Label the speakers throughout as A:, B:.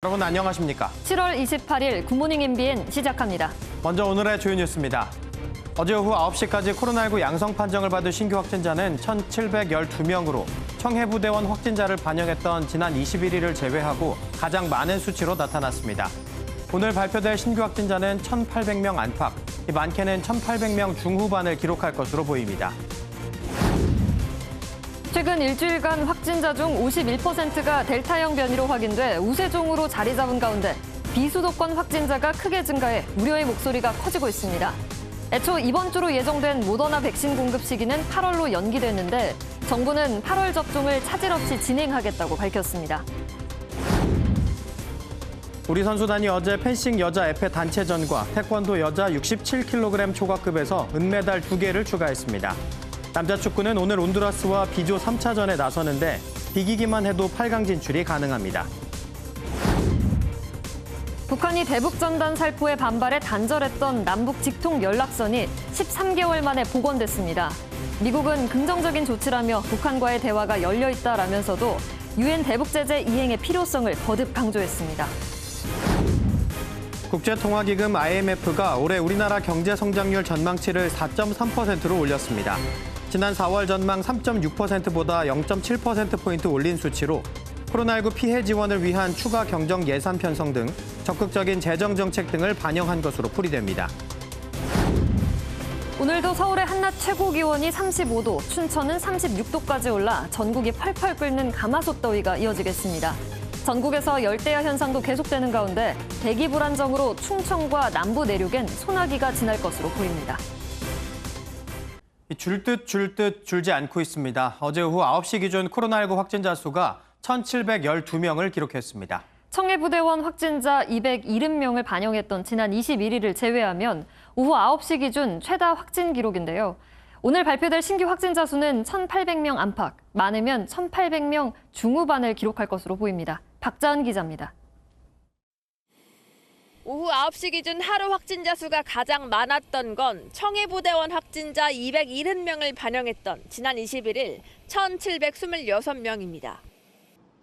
A: 여러분 안녕하십니까?
B: 7월 28일 굿모닝 MBN 시작합니다.
A: 먼저 오늘의 주요 뉴스입니다. 어제 오후 9시까지 코로나19 양성 판정을 받은 신규 확진자는 1,712명으로 청해부대원 확진자를 반영했던 지난 21일을 제외하고 가장 많은 수치로 나타났습니다. 오늘 발표될 신규 확진자는 1,800명 안팎, 많게는 1,800명 중후반을 기록할 것으로 보입니다.
B: 최근 일주일간 확진자 중 51%가 델타형 변이로 확인돼 우세종으로 자리 잡은 가운데 비수도권 확진자가 크게 증가해 우려의 목소리가 커지고 있습니다. 애초 이번 주로 예정된 모더나 백신 공급 시기는 8월로 연기됐는데 정부는 8월 접종을 차질 없이 진행하겠다고 밝혔습니다.
A: 우리 선수단이 어제 펜싱 여자 에페 단체전과 태권도 여자 67kg 초과급에서 은메달 2개를 추가했습니다. 남자 축구는 오늘 온두라스와 B조 3차전에 나서는데 비기기만 해도 8강 진출이 가능합니다.
B: 북한이 대북전단 살포에 반발해 단절했던 남북 직통 연락선이 13개월 만에 복원됐습니다. 미국은 긍정적인 조치라며 북한과의 대화가 열려 있다라면서도 유엔 대북제재 이행의 필요성을 거듭 강조했습니다.
A: 국제통화기금 IMF가 올해 우리나라 경제 성장률 전망치를 4.3%로 올렸습니다. 지난 4월 전망 3.6%보다 0.7%포인트 올린 수치로 코로나19 피해 지원을 위한 추가 경정 예산 편성 등 적극적인 재정 정책 등을 반영한 것으로 풀이됩니다.
B: 오늘도 서울의 한낮 최고 기온이 35도, 춘천은 36도까지 올라 전국이 펄펄 끓는 가마솥 더위가 이어지겠습니다. 전국에서 열대야 현상도 계속되는 가운데 대기 불안정으로 충청과 남부 내륙엔 소나기가 지날 것으로 보입니다.
A: 줄 듯 줄지 않고 있습니다. 어제 오후 9시 기준 코로나19 확진자 수가 1,712명을 기록했습니다.
B: 청해부대원 확진자 270명을 반영했던 지난 21일을 제외하면 오후 9시 기준 최다 확진 기록인데요. 오늘 발표될 신규 확진자 수는 1,800명 안팎, 많으면 1,800명 중후반을 기록할 것으로 보입니다. 박자은 기자입니다.
C: 오후 9시 기준 하루 확진자 수가 가장 많았던 건 청해부대원 확진자 270명을 반영했던 지난 21일 1,726명입니다.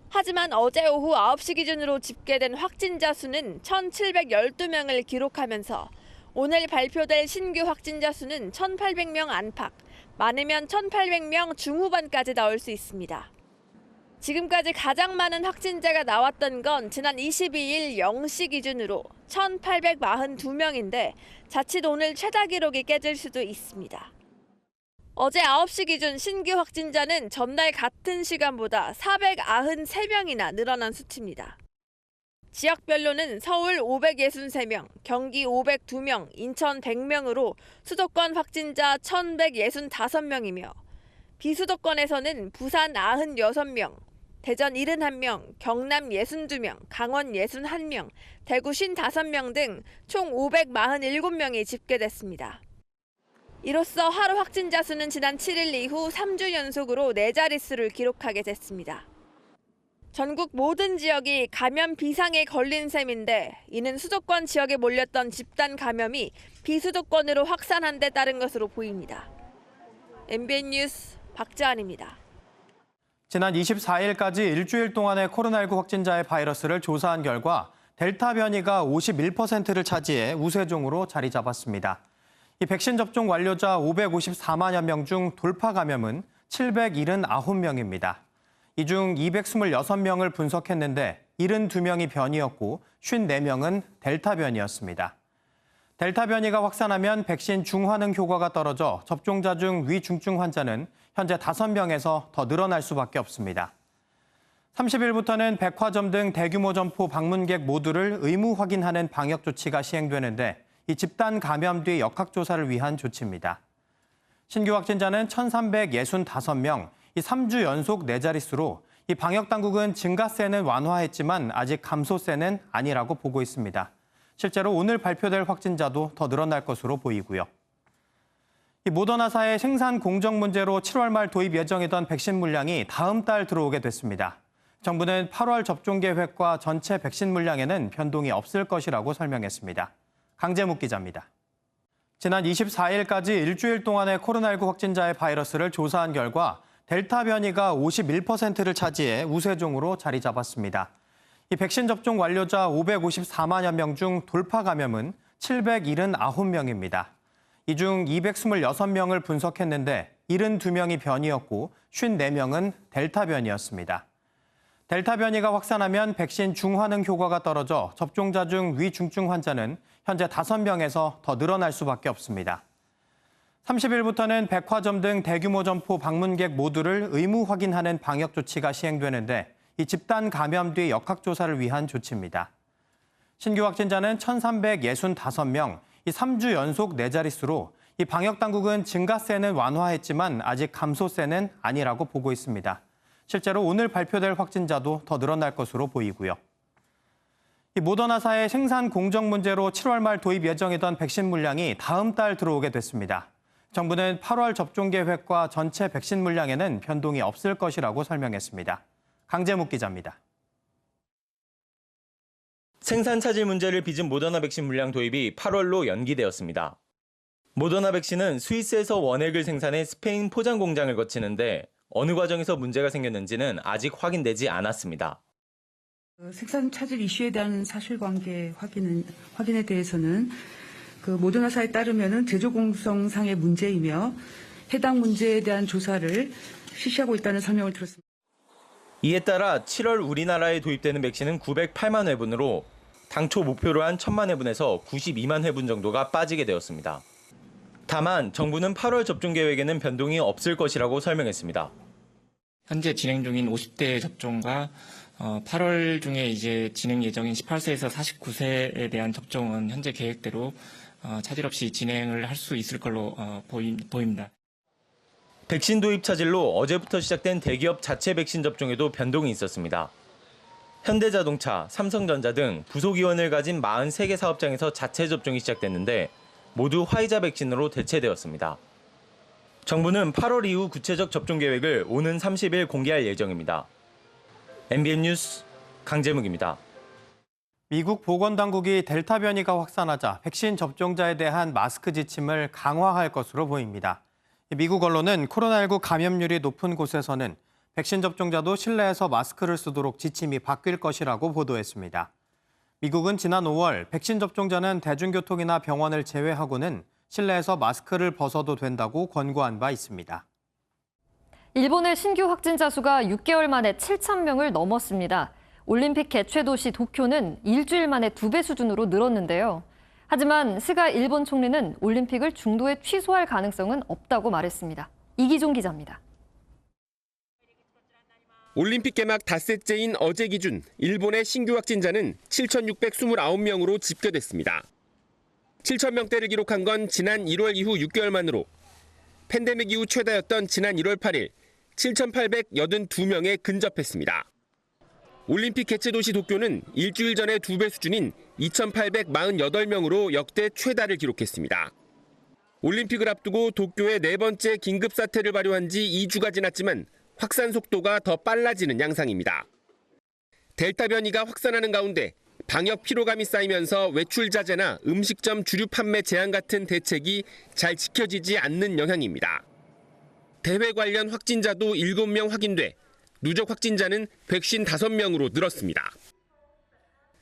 C: 하지만 어제 오후 9시 기준으로 집계된 확진자 수는 1,712명을 기록하면서 오늘 발표될 신규 확진자 수는 1,800명 안팎, 많으면 1,800명 중후반까지 나올 수 있습니다. 지금까지 가장 많은 확진자가 나왔던 건 지난 22일 0시 기준으로 1,842명인데 자칫 오늘 최다 기록이 깨질 수도 있습니다. 어제 9시 기준 신규 확진자는 전날 같은 시간보다 493명이나 늘어난 수치입니다. 지역별로는 서울 563명, 경기 502명, 인천 100명으로 수도권 확진자 1,165명이며 비수도권에서는 부산 96명, 대전 71명, 경남 62명, 강원 61명, 대구 55명 등 총 547명이 집계됐습니다. 이로써 하루 확진자 수는 지난 7일 이후 3주 연속으로 4자릿수를 기록하게 됐습니다. 전국 모든 지역이 감염 비상에 걸린 셈인데 이는 수도권 지역에 몰렸던 집단 감염이 비수도권으로 확산한 데 따른 것으로 보입니다. MBN 뉴스 박자은입니다.
A: 지난 24일까지 일주일 동안의 코로나19 확진자의 바이러스를 조사한 결과 델타 변이가 51%를 차지해 우세종으로 자리 잡았습니다. 이 백신 접종 완료자 554만여 명 중 돌파 감염은 779명입니다. 이 중 226명을 분석했는데 72명이 변이였고 54명은 델타 변이였습니다. 델타 변이가 확산하면 백신 중환응 효과가 떨어져 접종자 중 위중증 환자는 현재 5명에서 더 늘어날 수밖에 없습니다. 30일부터는 백화점 등 대규모 점포 방문객 모두를 의무 확인하는 방역 조치가 시행되는데 이 집단 감염 뒤 역학조사를 위한 조치입니다. 신규 확진자는 1,365명, 이 3주 연속 4자릿수로 이 방역당국은 증가세는 완화했지만 아직 감소세는 아니라고 보고 있습니다. 실제로 오늘 발표될 확진자도 더 늘어날 것으로 보이고요. 이 모더나사의 생산 공정 문제로 7월 말 도입 예정이던 백신 물량이 다음 달 들어오게 됐습니다. 정부는 8월 접종 계획과 전체 백신 물량에는 변동이 없을 것이라고 설명했습니다. 강재묵 기자입니다. 지난 24일까지 일주일 동안의 코로나19 확진자의 바이러스를 조사한 결과 델타 변이가 51%를 차지해 우세종으로 자리 잡았습니다. 이 백신 접종 완료자 554만여 명 중 돌파 감염은 779명입니다. 이 중 226명을 분석했는데 72명이 변이였고 54명은 델타 변이였습니다. 델타 변이가 확산하면 백신 중환응 효과가 떨어져 접종자 중 위중증 환자는 현재 5명에서 더 늘어날 수밖에 없습니다. 30일부터는 백화점 등 대규모 점포 방문객 모두를 의무 확인하는 방역 조치가 시행되는데 이 집단 감염 뒤 역학조사를 위한 조치입니다. 신규 확진자는 1,365명, 이 3주 연속 4자릿수로 이 방역당국은 증가세는 완화했지만 아직 감소세는 아니라고 보고 있습니다. 실제로 오늘 발표될 확진자도 더 늘어날 것으로 보이고요. 이 모더나사의 생산 공정 문제로 7월 말 도입 예정이던 백신 물량이 다음 달 들어오게 됐습니다. 정부는 8월 접종 계획과 전체 백신 물량에는 변동이 없을 것이라고 설명했습니다. 강재묵 기자입니다.
D: 생산 차질 문제를 빚은 모더나 백신 물량 도입이 8월로 연기되었습니다. 모더나 백신은 스위스에서 원액을 생산해 스페인 포장 공장을 거치는데 어느 과정에서 문제가 생겼는지는 아직 확인되지 않았습니다.
E: 생산 차질 이슈에 대한 사실관계 확인에 대해서는 모더나사에 따르면은 제조 공정상의 문제이며 해당 문제에 대한 조사를 실시하고 있다는 설명을 들었습니다.
D: 이에 따라 7월 우리나라에 도입되는 백신은 908만 회분으로 당초 목표로 한 1000만 회분에서 92만 회분 정도가 빠지게 되었습니다. 다만 정부는 8월 접종 계획에는 변동이 없을 것이라고 설명했습니다.
F: 현재 진행 중인 50대 접종과 8월 중에 이제 진행 예정인 18세에서 49세에 대한 접종은 현재 계획대로 차질 없이 진행을 할 수 있을 걸로 보입니다.
D: 백신 도입 차질로 어제부터 시작된 대기업 자체 백신 접종에도 변동이 있었습니다. 현대자동차, 삼성전자 등 부속위원을 가진 43개 사업장에서 자체 접종이 시작됐는데 모두 화이자 백신으로 대체되었습니다. 정부는 8월 이후 구체적 접종 계획을 오는 30일 공개할 예정입니다. MBN 뉴스 강재묵입니다.
A: 미국 보건당국이 델타 변이가 확산하자 백신 접종자에 대한 마스크 지침을 강화할 것으로 보입니다. 미국 언론은 코로나19 감염률이 높은 곳에서는 백신 접종자도 실내에서 마스크를 쓰도록 지침이 바뀔 것이라고 보도했습니다. 미국은 지난 5월 백신 접종자는 대중교통이나 병원을 제외하고는 실내에서 마스크를 벗어도 된다고 권고한 바 있습니다.
B: 일본의 신규 확진자 수가 6개월 만에 7,000명을 넘었습니다. 올림픽 개최 도시 도쿄는 일주일 만에 2배 수준으로 늘었는데요. 하지만 스가 일본 총리는 올림픽을 중도에 취소할 가능성은 없다고 말했습니다. 이기종 기자입니다.
G: 올림픽 개막 닷새째인 어제 기준 일본의 신규 확진자는 7,629명으로 집계됐습니다. 7,000명대를 기록한 건 지난 1월 이후 6개월 만으로 팬데믹 이후 최다였던 지난 1월 8일 7,882명에 근접했습니다. 올림픽 개최 도시 도쿄는 일주일 전의 2배 수준인 2,848명으로 역대 최다를 기록했습니다. 올림픽을 앞두고 도쿄의 4번째 긴급사태를 발효한 지 2주가 지났지만 확산 속도가 더 빨라지는 양상입니다. 델타 변이가 확산하는 가운데 방역 피로감이 쌓이면서 외출 자제나 음식점 주류 판매 제한 같은 대책이 잘 지켜지지 않는 영향입니다. 대회 관련 확진자도 7명 확인돼 누적 확진자는 155명으로 늘었습니다.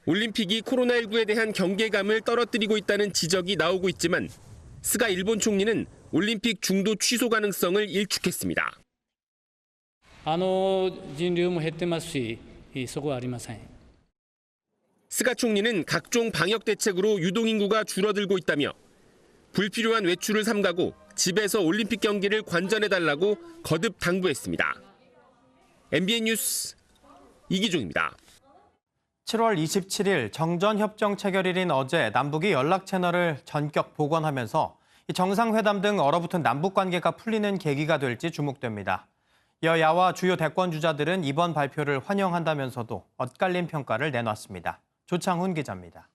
G: 올림픽이 코로나19에 대한 경계감을 떨어뜨리고 있다는 지적이 나오고 있지만 스가 일본 총리는 올림픽 중도 취소 가능성을 일축했습니다.
H: 人流も減ってますし、そこはありません。
G: 스가 총리는 각종 방역 대책으로 유동인구가 줄어들고 있다며 불필요한 외출을 삼가고 집에서 올림픽 경기를 관전해달라고 거듭 당부했습니다. MBN 뉴스 이기종입니다.
A: 7월 27일 정전협정 체결일인 어제 남북이 연락 채널을 전격 복원하면서 정상회담 등 얼어붙은 남북관계가 풀리는 계기가 될지 주목됩니다. 여야와 주요 대권 주자들은 이번 발표를 환영한다면서도 엇갈린 평가를 내놨습니다. 조창훈 기자입니다.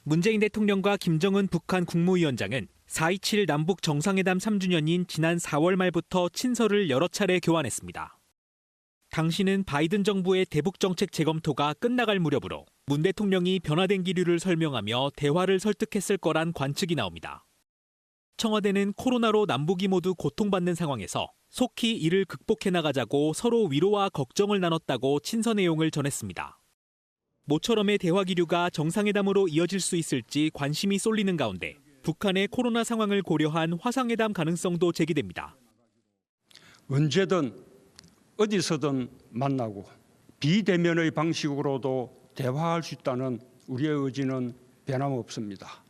I: 문재인 대통령과 김정은 북한 국무위원장은 4.27 남북 정상회담 3주년인 지난 4월 말부터 친서를 여러 차례 교환했습니다. 당시는 바이든 정부의 대북 정책 재검토가 끝나갈 무렵으로 문 대통령이 변화된 기류를 설명하며 대화를 설득했을 거란 관측이 나옵니다. 청와대는 코로나로 남북이 모두 고통받는 상황에서 속히 이를 극복해 나가자고 서로 위로와 걱정을 나눴다고 친서 내용을 전했습니다. 모처럼의 대화 기류가 정상회담으로 이어질 수 있을지 관심이 쏠리는 가운데 북한의 코로나 상황을 고려한 화상회담 가능성도 제기됩니다.
J: 언제든 어디서든 만나고 비대면의 방식으로도 대화할 수 있다는 우리의 의지는 변함없습니다.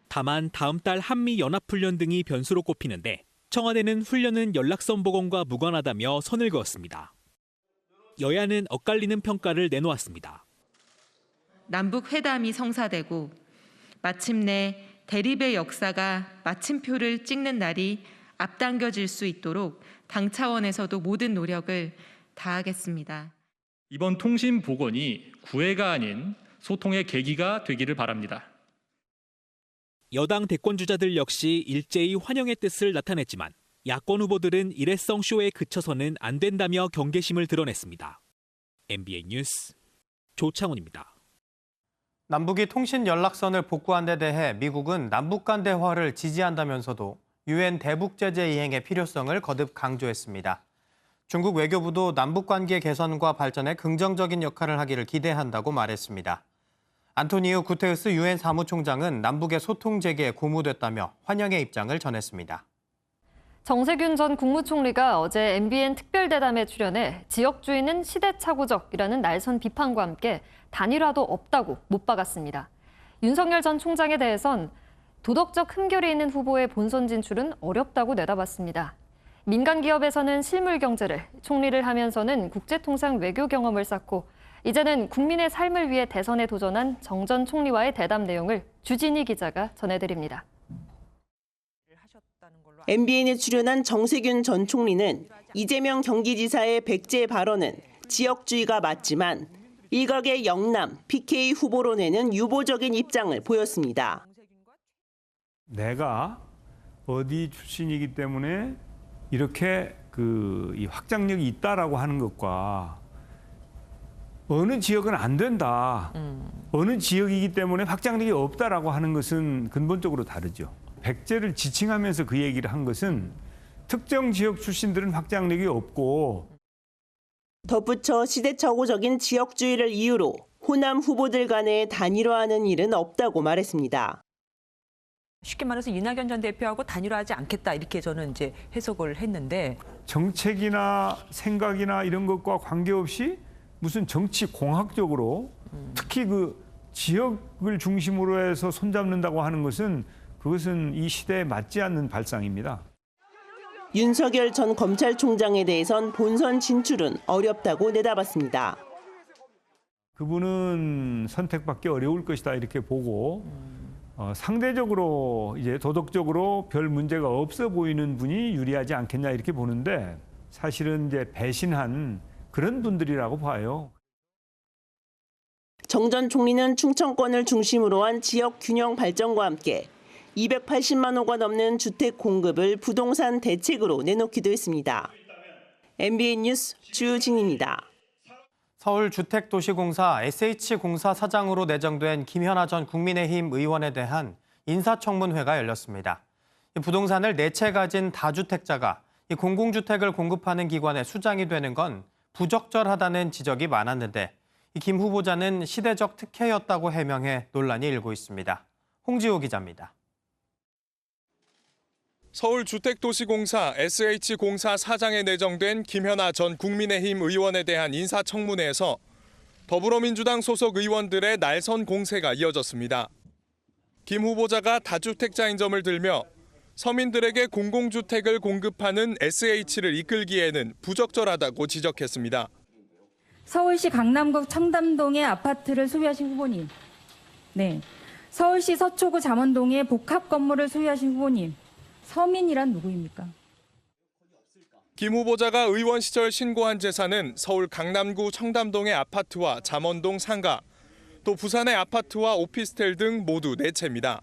I: 다만 다음 달 한미연합훈련 등이 변수로 꼽히는데 청와대는 훈련은 연락선 복원과 무관하다며 선을 그었습니다. 여야는 엇갈리는 평가를 내놓았습니다.
K: 남북 회담이 성사되고 마침내 대립의 역사가 마침표를 찍는 날이 앞당겨질 수 있도록 당 차원에서도 모든 노력을 다하겠습니다.
L: 이번 통신 복원이 구애가 아닌 소통의 계기가 되기를 바랍니다.
I: 여당 대권주자들 역시 일제히 환영의 뜻을 나타냈지만 야권 후보들은 일회성 쇼에 그쳐서는 안 된다며 경계심을 드러냈습니다. MBN 뉴스 조창훈입니다.
A: 남북이 통신 연락선을 복구한 데 대해 미국은 남북 간 대화를 지지한다면서도 유엔 대북 제재 이행의 필요성을 거듭 강조했습니다. 중국 외교부도 남북 관계 개선과 발전에 긍정적인 역할을 하기를 기대한다고 말했습니다. 안토니우 구테르스 유엔 사무총장은 남북의 소통 재개에 고무됐다며 환영의 입장을 전했습니다.
B: 정세균 전 국무총리가 어제 MBN 특별대담에 출연해 지역주의는 시대착오적이라는 날선 비판과 함께 단일화도 없다고 못 박았습니다. 윤석열 전 총장에 대해선 도덕적 흠결이 있는 후보의 본선 진출은 어렵다고 내다봤습니다. 민간 기업에서는 실물 경제를, 총리를 하면서는 국제통상 외교 경험을 쌓고 이제는 국민의 삶을 위해 대선에 도전한 정 전 총리와의 대담 내용을 주진희 기자가 전해드립니다.
M: MBN에 출연한 정세균 전 총리는 이재명 경기지사의 백제 발언은 지역주의가 맞지만 일각의 영남, PK 후보로 내는 유보적인 입장을 보였습니다.
N: 내가 어디 출신이기 때문에 이렇게 이 확장력이 있다라고 하는 것과 어느 지역은 안 된다. 어느 지역이기 때문에 확장력이 없다라고 하는 것은 근본적으로 다르죠. 백제를 지칭하면서 그 얘기를 한 것은 특정 지역 출신들은 확장력이 없고
M: 덧붙여 시대착오적인 지역주의를 이유로 호남 후보들 간에 단일화하는 일은 없다고 말했습니다.
O: 쉽게 말해서 이낙연 전 대표하고 단일화하지 않겠다 이렇게 저는 이제 해석을 했는데
N: 정책이나 생각이나 이런 것과 관계없이 무슨 정치 공학적으로 특히 그 지역을 중심으로 해서 손잡는다고 하는 것은 그것은 이 시대에 맞지 않는 발상입니다.
M: 윤석열 전 검찰총장에 대해선 본선 진출은 어렵다고 내다봤습니다.
N: 그분은 선택받기 어려울 것이다 이렇게 보고 상대적으로 이제 도덕적으로 별 문제가 없어 보이는 분이 유리하지 않겠냐 이렇게 보는데 사실은 이제 배신한 그런 분들이라고 봐요.
M: 정 전 총리는 충청권을 중심으로 한 지역 균형 발전과 함께 280만 호가 넘는 주택 공급을 부동산 대책으로 내놓기도 했습니다. MBN 뉴스 주진입니다.
A: 서울주택도시공사 SH공사 사장으로 내정된 김현아 전 국민의힘 의원에 대한 인사청문회가 열렸습니다. 부동산을 4채 가진 다주택자가 공공주택을 공급하는 기관의 수장이 되는 건 부적절하다는 지적이 많았는데 김 후보자는 시대적 특혜였다고 해명해 논란이 일고 있습니다. 홍지호 기자입니다.
P: 서울주택도시공사 SH공사 사장에 내정된 김현아 전 국민의힘 의원에 대한 인사청문회에서 더불어민주당 소속 의원들의 날선 공세가 이어졌습니다. 김 후보자가 다주택자인 점을 들며 서민들에게 공공주택을 공급하는 SH를 이끌기에는 부적절하다고 지적했습니다.
Q: 서울시 강남구 청담동의 아파트를 소유하신 후보님. 네. 서울시 서초구 잠원동의 복합 건물을 소유하신 후보님. 서민이란 누구입니까?
P: 김 후보자가 의원 시절 신고한 재산은 서울 강남구 청담동의 아파트와 잠원동 상가, 또 부산의 아파트와 오피스텔 등 모두 4채입니다.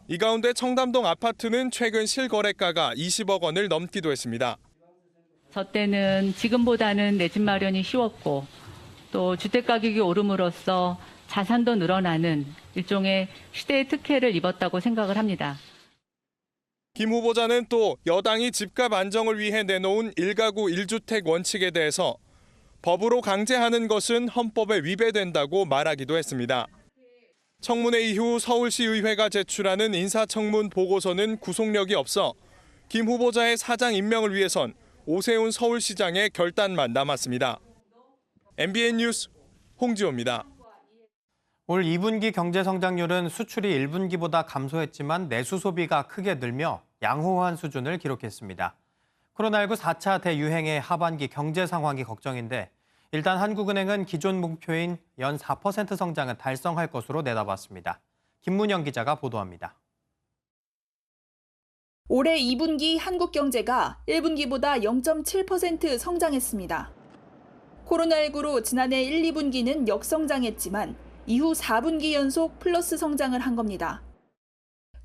P: 이 가운데 청담동 아파트는 최근 실거래가가 20억 원을 넘기도 했습니다.
R: 저 때는 지금보다는 내 집 마련이 쉬웠고 또 주택가격이 오름으로써 자산도 늘어나는 일종의 시대의 특혜를 입었다고 생각을 합니다.
P: 김 후보자는 또 여당이 집값 안정을 위해 내놓은 1가구 1주택 원칙에 대해서 법으로 강제하는 것은 헌법에 위배된다고 말하기도 했습니다. 청문회 이후 서울시의회가 제출하는 인사청문 보고서는 구속력이 없어 김 후보자의 사장 임명을 위해선 오세훈 서울시장의 결단만 남았습니다. MBN 뉴스 홍지호입니다.
A: 올 2분기 경제 성장률은 수출이 1분기보다 감소했지만 내수 소비가 크게 늘며 양호한 수준을 기록했습니다. 코로나19 4차 대유행의 하반기 경제 상황이 걱정인데 일단 한국은행은 기존 목표인 연 4% 성장은 달성할 것으로 내다봤습니다. 김문영 기자가 보도합니다.
S: 올해 2분기 한국 경제가 1분기보다 0.7% 성장했습니다. 코로나19로 지난해 1, 2분기는 역성장했지만 이후 4분기 연속 플러스 성장을 한 겁니다.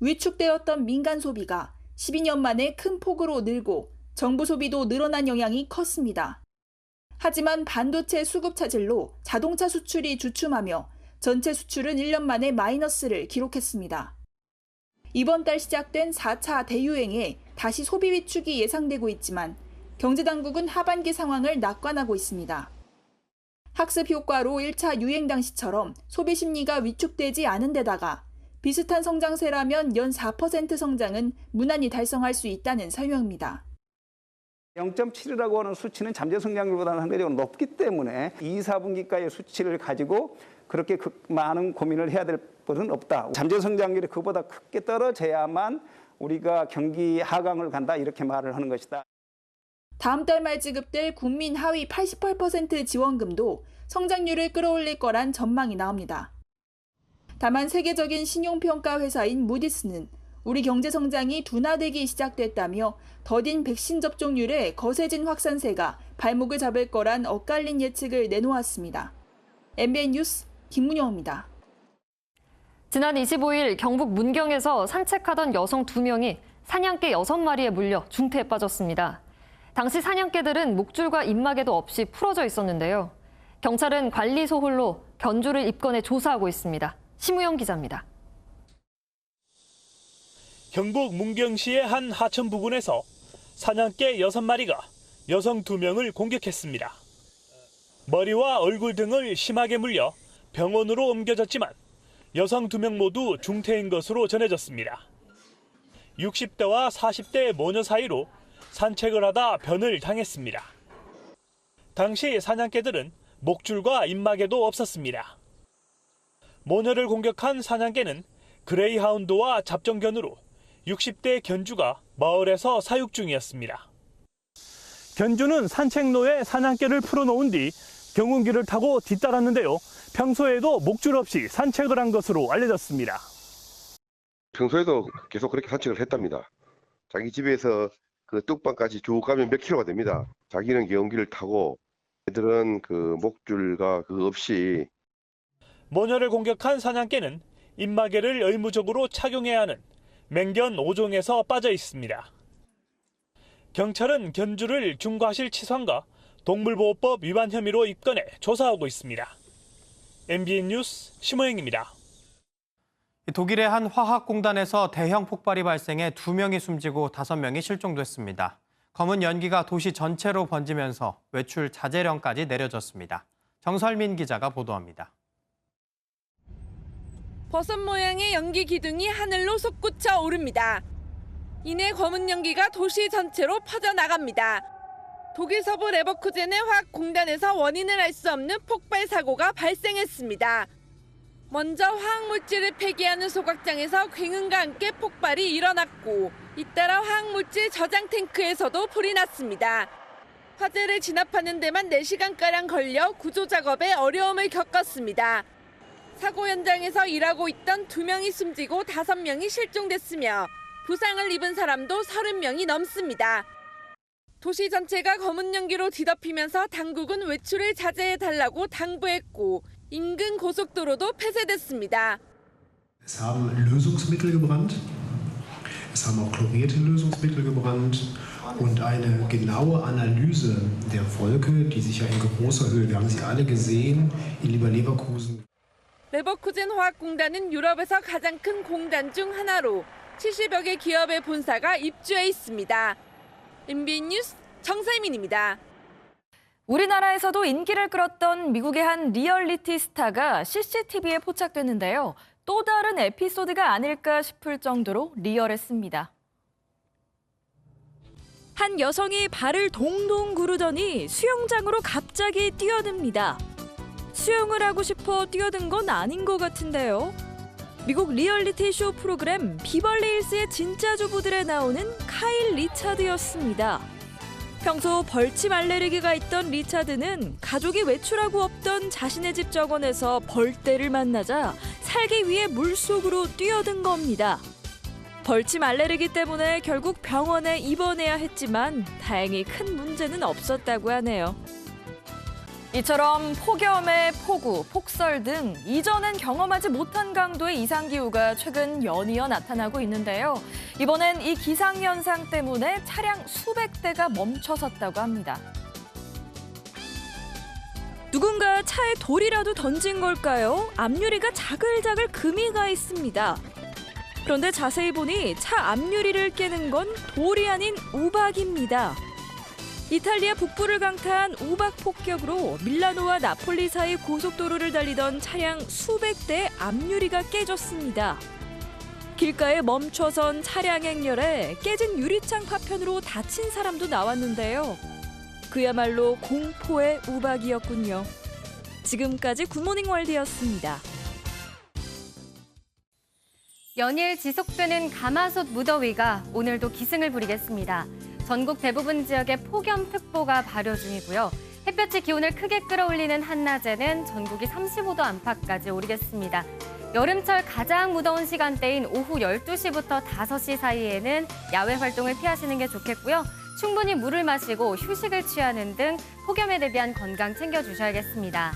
S: 위축되었던 민간 소비가 12년 만에 큰 폭으로 늘고 정부 소비도 늘어난 영향이 컸습니다. 하지만 반도체 수급 차질로 자동차 수출이 주춤하며 전체 수출은 1년 만에 마이너스를 기록했습니다. 이번 달 시작된 4차 대유행에 다시 소비 위축이 예상되고 있지만 경제당국은 하반기 상황을 낙관하고 있습니다. 학습 효과로 1차 유행 당시처럼 소비 심리가 위축되지 않은 데다가 비슷한 성장세라면 연 4% 성장은 무난히 달성할 수 있다는 설명입니다.
T: 0.7이라고 하는 수치는 잠재 성장률보다는 상대적으로 높기 때문에 2, 4분기가의 수치를 가지고 그렇게 많은 고민을 해야 될 것은 없다. 잠재 성장률이 그보다 크게 떨어져야만 우리가 경기 하강을 간다 이렇게 말을 하는 것이다.
S: 다음 달 말 지급될 국민 하위 88% 지원금도 성장률을 끌어올릴 거란 전망이 나옵니다. 다만 세계적인 신용평가 회사인 무디스는 우리 경제 성장이 둔화되기 시작됐다며 더딘 백신 접종률의 거세진 확산세가 발목을 잡을 거란 엇갈린 예측을 내놓았습니다. MBN 뉴스 김문영입니다.
B: 지난 25일 경북 문경에서 산책하던 여성 2명이 사냥개 6마리에 물려 중태에 빠졌습니다. 당시 사냥개들은 목줄과 입마개도 없이 풀어져 있었는데요. 경찰은 관리 소홀로 견주를 입건해 조사하고 있습니다. 심우영 기자입니다.
U: 경북 문경시의 한 하천 부근에서 사냥개 6마리가 여성 2명을 공격했습니다. 머리와 얼굴 등을 심하게 물려 병원으로 옮겨졌지만 여성 2명 모두 중태인 것으로 전해졌습니다. 60대와 40대 모녀 사이로 산책을 하다 변을 당했습니다. 당시 사냥개들은 목줄과 입마개도 없었습니다. 모녀를 공격한 사냥개는 그레이하운드와 잡종견으로 60대 견주가 마을에서 사육 중이었습니다. 견주는 산책로에 사냥개를 풀어놓은 뒤 경운기를 타고 뒤따랐는데요. 평소에도 목줄 없이 산책을 한 것으로 알려졌습니다.
V: 평소에도 계속 그렇게 산책을 했답니다. 자기 집에서 그 뚝방까지 쭉 가면 몇 킬로가 됩니다. 자기는 경운기를 타고 애들은 그 목줄과 그 없이.
U: 모녀를 공격한 사냥개는 입마개를 의무적으로 착용해야 하는 맹견 5종에서 빠져 있습니다. 경찰은 견주를 중과실치상과 동물보호법 위반 혐의로 입건해 조사하고 있습니다. MBN 뉴스 심호영입니다.
A: 독일의 한 화학공단에서 대형 폭발이 발생해 2명이 숨지고 5명이 실종됐습니다. 검은 연기가 도시 전체로 번지면서 외출 자제령까지 내려졌습니다. 정설민 기자가 보도합니다.
C: 버섯 모양의 연기 기둥이 하늘로 솟구쳐 오릅니다. 이내 검은 연기가 도시 전체로 퍼져나갑니다. 독일 서부 레버쿠젠의 화학공단에서 원인을 알 수 없는 폭발 사고가 발생했습니다. 먼저 화학물질을 폐기하는 소각장에서 굉음과 함께 폭발이 일어났고 잇따라 화학물질 저장 탱크에서도 불이 났습니다. 화재를 진압하는 데만 4시간가량 걸려 구조 작업에 어려움을 겪었습니다. 사고 현장에서 일하고 있던 2명이 숨지고 5명이 실종됐으며 부상을 입은 사람도 30명이 넘습니다. 도시 전체가 검은 연기로 뒤덮이면서 당국은 외출을 자제해달라고 당부했고 인근 고속도로도 폐쇄됐습니다.
W: Es haben Lösungsmittel gebrannt. Es haben auch chlorierte Lösungsmittel gebrannt. Und eine genaue Analyse der Wolke, die sich ja in großer Höhe, wir haben sie alle gesehen, in Leverkusen.
C: 레버쿠젠 화학공단은 유럽에서 가장 큰 공단 중 하나로 70여 개 기업의 본사가 입주해 있습니다. MBN 뉴스 정세민입니다.
B: 우리나라에서도 인기를 끌었던 미국의 한 리얼리티 스타가 CCTV에 포착됐는데요. 또 다른 에피소드가 아닐까 싶을 정도로 리얼했습니다.
C: 한 여성이 발을 동동 구르더니 수영장으로 갑자기 뛰어듭니다. 수영을 하고 싶어 뛰어든 건 아닌 것 같은데요. 미국 리얼리티 쇼 프로그램 비벌리 hils의 진짜 주부들에 나오는 카일 리차드였습니다. 평소 벌침 알레르기가 있던 리차드는 가족이 외출하고 없던 자신의 집 정원에서 벌떼를 만나자 살기 위해 물속으로 뛰어든 겁니다. 벌침 알레르기 때문에 결국 병원에 입원해야 했지만 다행히 큰 문제는 없었다고 하네요.
B: 이처럼 폭염에 폭우, 폭설 등 이전엔 경험하지 못한 강도의 이상기후가 최근 연이어 나타나고 있는데요. 이번엔 이 기상현상 때문에 차량 수백 대가 멈춰섰다고 합니다.
C: 누군가 차에 돌이라도 던진 걸까요? 앞유리가 자글자글 금이 가 있습니다. 그런데 자세히 보니 차 앞유리를 깨는 건 돌이 아닌 우박입니다. 이탈리아 북부를 강타한 우박 폭격으로 밀라노와 나폴리 사이 고속도로를 달리던 차량 수백 대의 앞유리가 깨졌습니다. 길가에 멈춰선 차량 행렬에 깨진 유리창 파편으로 다친 사람도 나왔는데요. 그야말로 공포의 우박이었군요. 지금까지 굿모닝 월드였습니다.
B: 연일 지속되는 가마솥 무더위가 오늘도 기승을 부리겠습니다. 전국 대부분 지역에 폭염특보가 발효 중이고요. 햇볕이 기온을 크게 끌어올리는 한낮에는 전국이 35도 안팎까지 오르겠습니다. 여름철 가장 무더운 시간대인 오후 12시부터 5시 사이에는 야외 활동을 피하시는 게 좋겠고요. 충분히 물을 마시고 휴식을 취하는 등 폭염에 대비한 건강 챙겨주셔야겠습니다.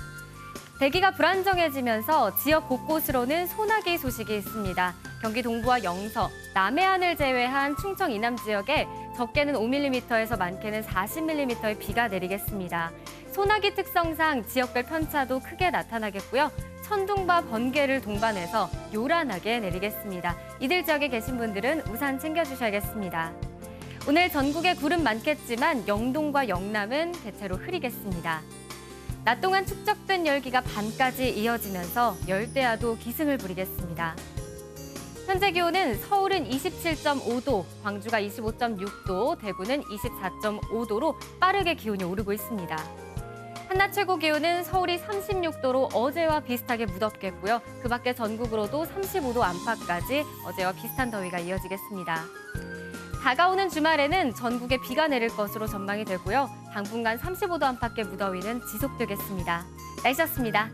B: 대기가 불안정해지면서 지역 곳곳으로는 소나기 소식이 있습니다. 경기 동부와 영서, 남해안을 제외한 충청 이남 지역에 적게는 5mm에서 많게는 40mm의 비가 내리겠습니다. 소나기 특성상 지역별 편차도 크게 나타나겠고요. 천둥과 번개를 동반해서 요란하게 내리겠습니다. 이들 지역에 계신 분들은 우산 챙겨주셔야겠습니다. 오늘 전국에 구름 많겠지만 영동과 영남은 대체로 흐리겠습니다. 낮 동안 축적된 열기가 밤까지 이어지면서 열대야도 기승을 부리겠습니다. 현재 기온은 서울은 27.5도, 광주가 25.6도, 대구는 24.5도로 빠르게 기온이 오르고 있습니다. 한낮 최고 기온은 서울이 36도로 어제와 비슷하게 무덥겠고요. 그 밖에 전국으로도 35도 안팎까지 어제와 비슷한 더위가 이어지겠습니다. 다가오는 주말에는 전국에 비가 내릴 것으로 전망이 되고요. 당분간 35도 안팎의 무더위는 지속되겠습니다. 날씨였습니다.